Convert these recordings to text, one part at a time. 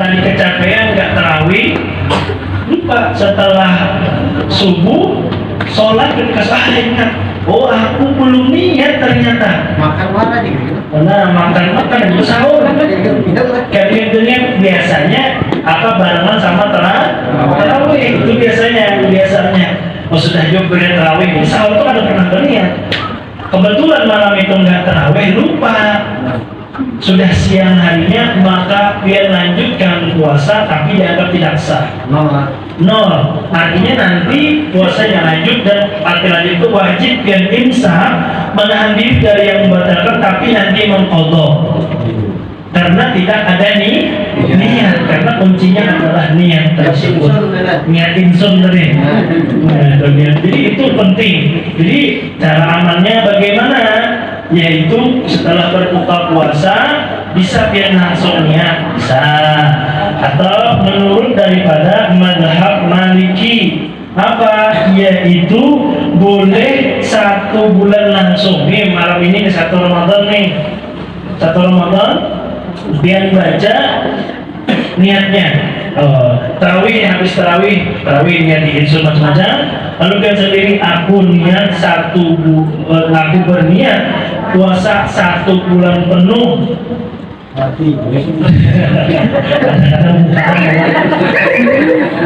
Tadi kecapean nggak tarawih, lupa setelah subuh sholat ketika ingat, oh aku belum niat ternyata. Makan mana nih gitu? Nah, makan itu sahur. Kayak biasanya apa barengan sama tarawih itu biasanya. Oh sudah juga tarawih ini sahur itu ada pernah berniat. Kebetulan malam itu nggak tarawih, lupa. Sudah siang harinya maka dia lanjutkan puasa tapi dianggap tidak sah. Nol. Artinya nanti puasanya lanjut dan arti lanjut itu wajib dan imsak, menahan diri dari yang membatalkan tapi nanti mengqadha. Karena tidak ada niat, karena kuncinya adalah niat tersebut. Niat insun tadi. Jadi itu penting. Jadi cara amalnya bagaimana? Yaitu setelah berbuka puasa bisa biar langsung niat, bisa. Atau menurut daripada mazhab Maliki apa? Yaitu boleh 1 bulan langsung. Nih malam ini 1 Ramadan nih. 1 Ramadan biar baca niatnya. Tarawih, habis tarawih niat di insun macam-macam. Lalu kan sendiri aku niat aku berniat puasa 1 bulan penuh.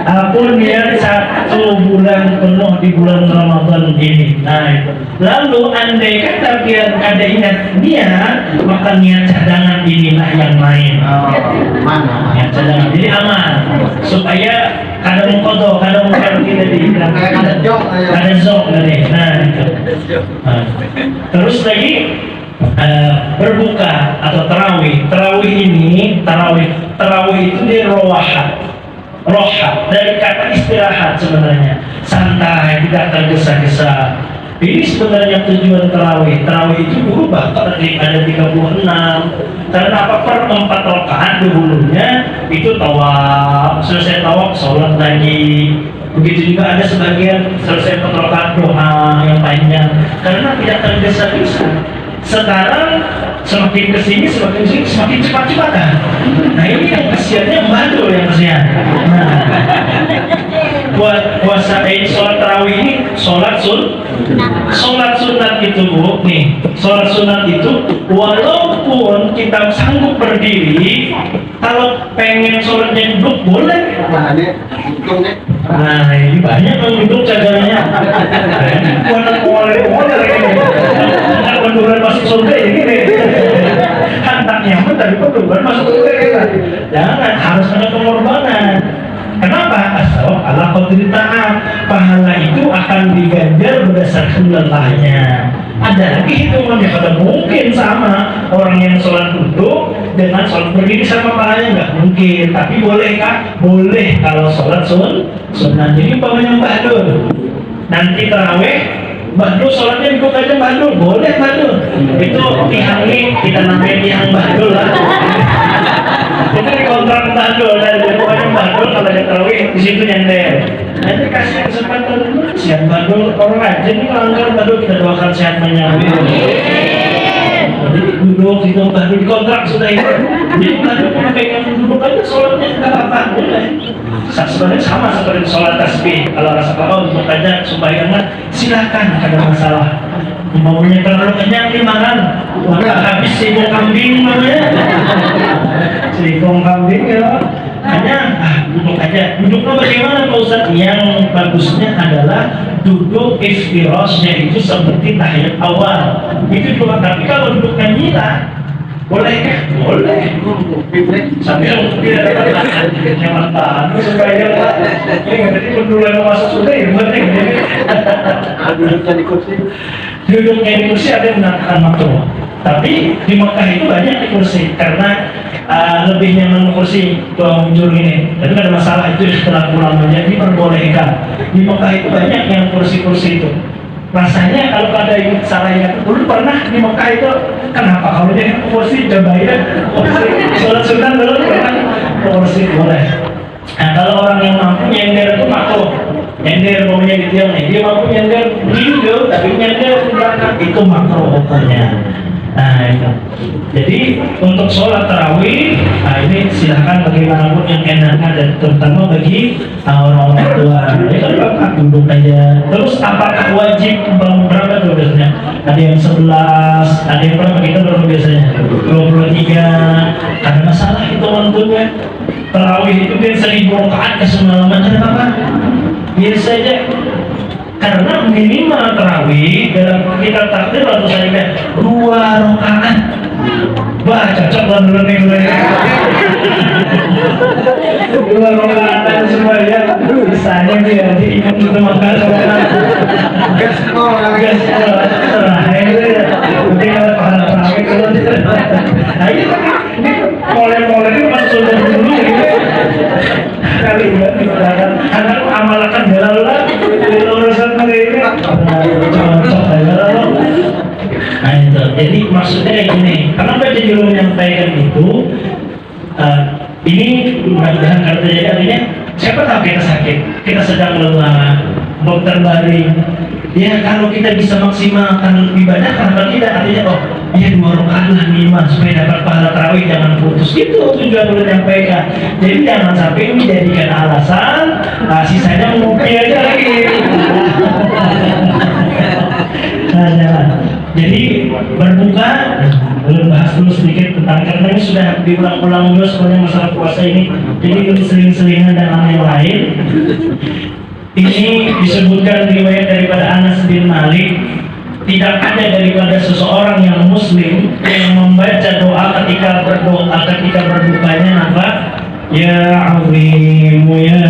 Aku niat 1 bulan penuh di bulan Ramadan ini. Nah itu. Lalu andai kata biar ada ingat niat, maka niat cadangan inilah yang lain. Mana? Niat cadangan jadi aman supaya kadang mengkodo, kadang mengkodo tadi. Ada zong tadi. Nah itu. Terus lagi berbuka atau tarawih itu dia roha dari kata istirahat sebenarnya, santai, tidak tergesa-gesa. Ini sebenarnya tujuan tarawih itu berubah tadi ada 36 karena apa per 4 rakaat dahulunya itu tawaf, selesai tawaf sholat lagi. Begitu juga ada sebagian selesai 4 rakaat doa yang panjang karena tidak tergesa-gesa. Sekarang semakin kesini semakin cepat-cepatan. Nah ini yang kesiannya bandul yang kesian. Nah, buat puasa sholat tarawih ini sholat sunat itu Bu nih, sholat sunat itu walaupun kita sanggup berdiri, kalau pengen sholatnya duduk boleh. Nah ini banyak yang duduk cadangannya. Penduran masuk surga ya gini. Hantak nyaman tapi penduran masuk surga ya. Jangan, harus ada pengorbanan. Kenapa? Asal Allah qadri ta'am, pahala itu akan diganjar berdasarkan lelahnya. Ada lagi hitungannya, pada mungkin sama orang yang sholat duduk dengan sholat berdiri sama pahalanya nggak mungkin. Tapi boleh kah? Boleh kalau sholat sunnah. Jadi umpamanya Mbah nanti tarawih Mbah sholatnya duduk aja Mbah boleh Mbah itu tihang nih, kita namain tihang Mbah lah. Itu di kontrak Mbah dan pokoknya Mbah kalau ada tarawih di situ nyender. Nanti kasih kesempatan dulu siap Mbah orang aja nih langgar Mbah kita doakan sehat menyambut. Jadi duduk di Mbah di kontrak sudah itu. Jadi Mbah kalau pengen duduk aja sholatnya nggak apa-apa boleh. Sebenarnya sama seperti sholat tasbih. Kalau rasa kalau untuk aja sembahyangnya silakan, ada masalah. Umpamanya terlalu kenyang dimakan, maka habis sibuk kambing namanya. Sibuk kambing ya. Hanya duduk aja. Duduknya bagaimana Pak Ustaz? Yang bagusnya adalah duduk iftirasnya itu seperti tahiyat awal. Itu juga. Tapi kalau duduknya nyila, boleh kah? Boleh. Sambil tidak dapat kenyamanan supaya ini tadi pendulan masuk surga ya penting. Duduknya di kursi. Duduknya di kursi ada yang mengatakan makruh. Tapi di Mekah itu banyak di kursi karena lebih nyaman kursi tuang muncul ini. Tapi ada masalah itu setelah pulang banyak diperbolehkan. Di Mekah itu banyak yang kursi-kursi itu. Rasanya kalau ada yang salah ingat dulu pernah di Mekah itu kenapa kalau dia kursi cobain kursi sholat sunnah dulu pernah kursi boleh. Nah kalau orang yang mampu nyender itu makruh. Nyender momennya di tiang nih, dia mampu nyender dulu tapi nyender ke belakang itu makruh hukumnya. Nah itu. Jadi untuk sholat tarawih, nah ini silahkan bagaimanapun yang enaknya dan terutama bagi orang-orang tua. Ya kan bapak duduk aja. Terus apakah wajib bangun berapa tuh biasanya? Ada yang 11, ada yang berapa kita berapa biasanya? 23. Ada masalah itu waktunya. Tarawih itu kan 1000 rakaat ke semalaman, ada apa? Biasa aja. Karena minimal tarawih dalam kitab takdir atau saya 2 rakaat. Wah, cocok lah dulu nih gue. 2 rakaat semua ya. Misalnya dia di imam itu makan Gas terakhir ya. Mungkin kalau pahala tarawih kalau nah ini mulai ini pas sudah dulu gitu. Kali ini anak amalkan belalah urusan ini cocok aja lah. Nah itu, jadi maksudnya kayak gini, kenapa jadi lo menyampaikan itu? Ini mudah-mudahan artinya artinya siapa tahu kita sakit, kita sedang lelah, dokter baring. Ya kalau kita bisa maksimalkan ibadah, kenapa tidak? Artinya oh, ya 2 rakaat lah minimal supaya dapat pahala tarawih, jangan putus. Itu tujuan lo menyampaikan. Jadi jangan sampai dijadikan alasan, sisanya ngopi aja lagi. Nah, jangan. Jadi berbuka, belum bahas dulu sedikit tentang karena ini sudah diulang-ulang juga sebenarnya masalah puasa ini. Jadi lebih seling-selingan dan yang lain. Ini disebutkan riwayat daripada Anas bin Malik. Tidak ada daripada seseorang yang muslim yang membaca doa ketika berbukanya apa? Ya azim ya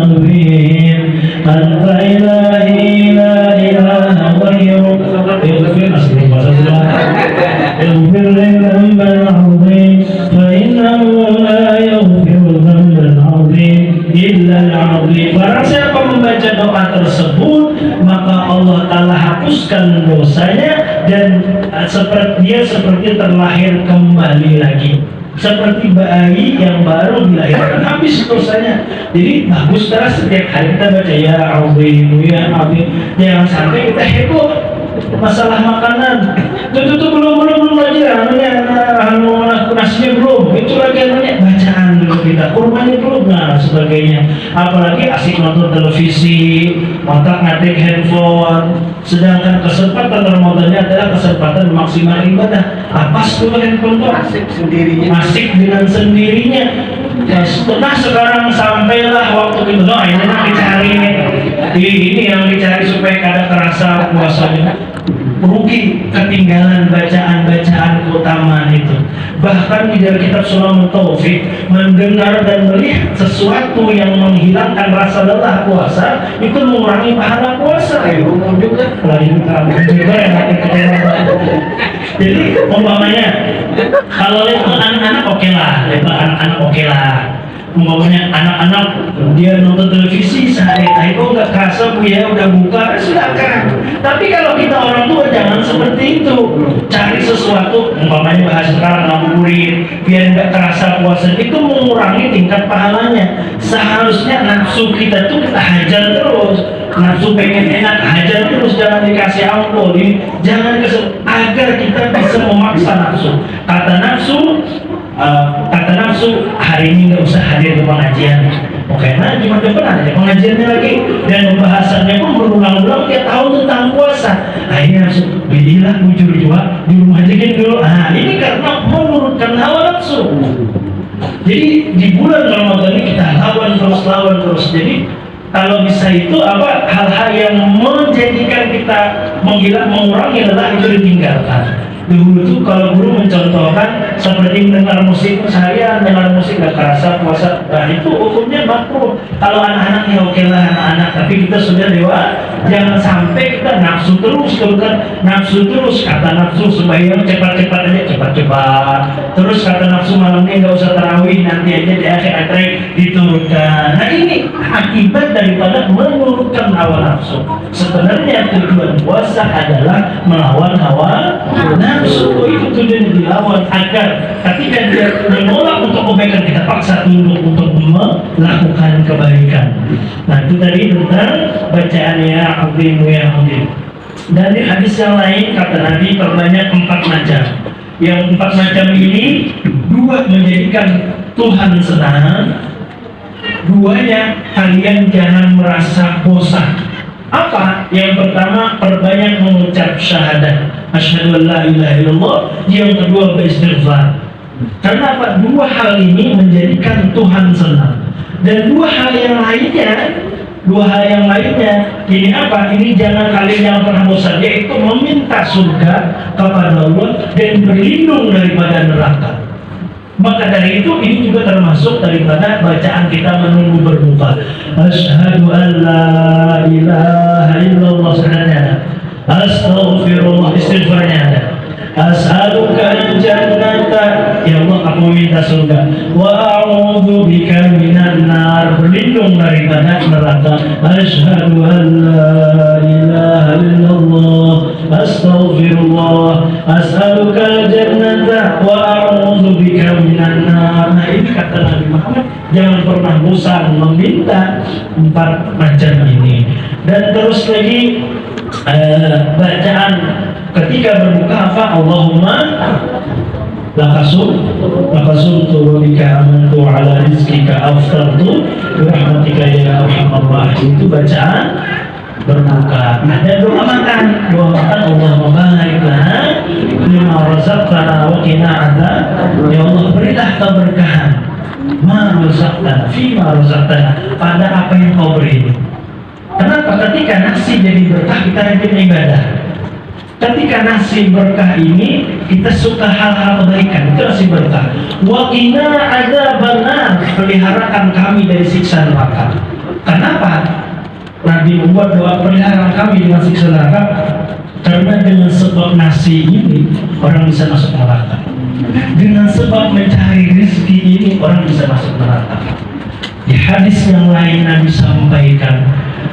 azim anta ilahi la ilaha ghairuk ighfir للذنب العظيم فإنه لا يغفر الذنب العظيم إلا العظيم. Barang siapa membaca doa tersebut, maka Allah Ta'ala hapuskan dosanya dan dia seperti terlahir kembali lagi, seperti bayi yang baru dilahirkan, habis dosanya. Jadi bagus dah setiap hari kita baca ya azim ya azim. Jangan sampai kita heboh masalah makanan. Itu belum lagi nasinya belum. Itu lagi bacaan dulu kita, kurbannya belum, nah sebagainya. Apalagi asik nonton televisi, otak ngatik handphone. Sedangkan kesempatan Ramadannya adalah kesempatan maksimal ibadah. Apa tuh handphone tuh? Asik dengan sendirinya. Nah sekarang sampailah waktu itu, no, ini yang dicari ini yang dicari supaya kada terasa puasanya. Rugi ketinggalan bacaan-bacaan keutamaan itu. Bahkan di dalam kitab Sulamul Taufik, mendengar dan melihat sesuatu yang menghilangkan rasa lelah puasa itu mengurangi pahala puasa. Jadi umpamanya kalau itu anak-anak oke lah, umpamanya anak-anak dia nonton televisi sehari-hari kok nggak kerasa bu ya udah buka, silakan. Tapi kalau kita orang tua jangan seperti itu, cari sesuatu umpamanya bahas sekarang ngabuburit biar nggak terasa puasa, itu mengurangi tingkat pahalanya. Seharusnya nafsu kita tuh kita hajar terus, nafsu pengen enak hajar terus, jangan dikasih ampun, jangan agar kita bisa memaksa nafsu. Kata nafsu hari ini nggak usah hadir ke pengajian. Oke, nah cuma depan aja pengajiannya lagi dan pembahasannya pun berulang-ulang tiap tahun tentang puasa. Akhirnya nafsu, bedilah bujur jua di rumah aja dulu. Nah ini karena menurutkan hawa nafsu. Jadi di bulan Ramadan ini kita lawan terus. Jadi kalau bisa itu hal-hal yang menjadikan kita mengurangi lelah itu ditinggalkan. Dulu tuh kalau guru mencontohkan seperti mendengar musik seharian, dengar musik gak kerasa puasa, nah itu hukumnya makruh. Kalau anak-anak ya oke lah anak-anak, tapi kita sudah dewa, jangan sampai kita nafsu terus, kata nafsu sembahyang cepat-cepat aja, cepat-cepat. Terus kata nafsu malamnya nggak usah tarawih, nanti aja di akhir-akhir diturunkan. Nah ini akibat daripada menurutkan hawa nafsu. Sebenarnya tujuan puasa adalah melawan hawa nafsu, itu tujuannya dilawan agar ketika dia menolak untuk kebaikan kita paksa tunduk untuk melakukan kebaikan. Nah itu tadi tentang bacaannya azim ya azim. Dan di hadis yang lain kata Nabi perbanyak 4 macam. yang 4 macam ini, 2 menjadikan Tuhan senang, 2-nya kalian jangan merasa bosan. Apa? Yang pertama, perbanyak mengucap syahadat, asyhadu an la ilaha illallah. Yang kedua, beristighfar. Karena apa? 2 hal ini menjadikan Tuhan senang. Dan 2 hal yang lainnya, ini apa? Ini jangan kalian yang pernah bosan, yaitu meminta surga kepada Allah dan berlindung daripada neraka. Maka dari itu ini juga termasuk daripada bacaan kita menunggu berbuka. Asyhadu an la ilaha illallah, sebenarnya astaghfirullah, istighfarnya ada. As'aluka jannata, ya Allah aku minta surga. Wa a'udzu bika minan nar, berlindung daripada neraka. Asyhadu an la ilaha illallah, astaghfirullah, as'aluka jannata wa a'udzu bika minan nar. Nah, ini kata Nabi Muhammad, jangan pernah bosan meminta 4 macam ini. Dan terus lagi bacaan ketika berbuka apa? Allahumma lakasumtu wa bika amantu ala rizqika aftartu birahmatika ya arhamar rahim. Itu bacaan berbuka. Ada doa makan. Allahumma barik lana lima razaqtana wa qina adzab. Ya Allah, berilah keberkahan ma razaqtana, fima razaqtana, pada apa yang kau beri. Kenapa? Ketika nasi jadi berkah, kita rajin ibadah. Ketika nasi berkah ini, kita suka hal-hal kebaikan, itu nasi berkah. Wa qina adzabannar, peliharakan kami dari siksa neraka. Kenapa Nabi membuat doa pelihara kami dengan siksa neraka? Karena dengan sebab nasi ini orang bisa masuk neraka. Dengan sebab mencari rezeki ini orang bisa masuk neraka. Di hadis yang lain Nabi sampaikan,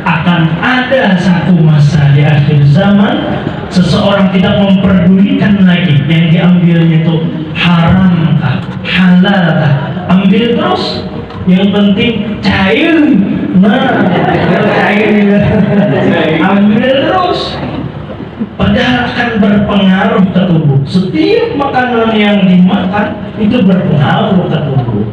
akan ada satu masa di akhir zaman seseorang tidak memperdulikan lagi yang diambilnya itu haram kah, halal kah, ambil terus, yang penting cair. Nah, cair, ambil terus. Padahal akan berpengaruh ke tubuh. Setiap makanan yang dimakan itu berpengaruh ke tubuh.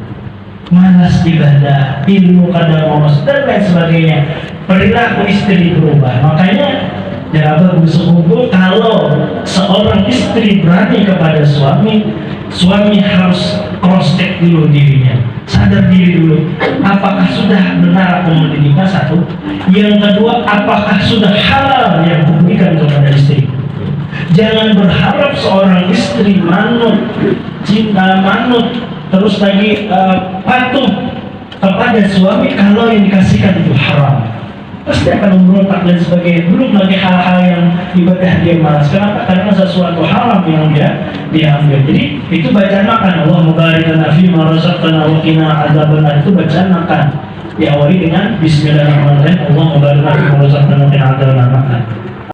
Malas ibadah, ilmu kadang malas, dan lain sebagainya. Perilaku istri berubah. Makanya jawaban bersepupu, kalau seorang istri berani kepada suami, suami harus cross check dulu dirinya, sadar diri dulu, apakah sudah benar aku mendidik. Satu. Yang kedua, apakah sudah halal yang diberikan kepada istri. Jangan berharap seorang istri manut, cinta manut, terus lagi patuh kepada suami kalau yang dikasihkan itu haram. Pasti akan memberontak dan sebagainya. Belum lagi hal-hal yang ibadah dia malas. Kenapa? Karena sesuatu haram yang dia ambil. Jadi itu bacaan makan. Allahumma barik lana fima razaqtana wa qina adzabannar. Itu bacaan makan. Diawali dengan bismillahirrahmanirrahim. Allahumma barik lana fima razaqtana wa qina adzabannar. Makan.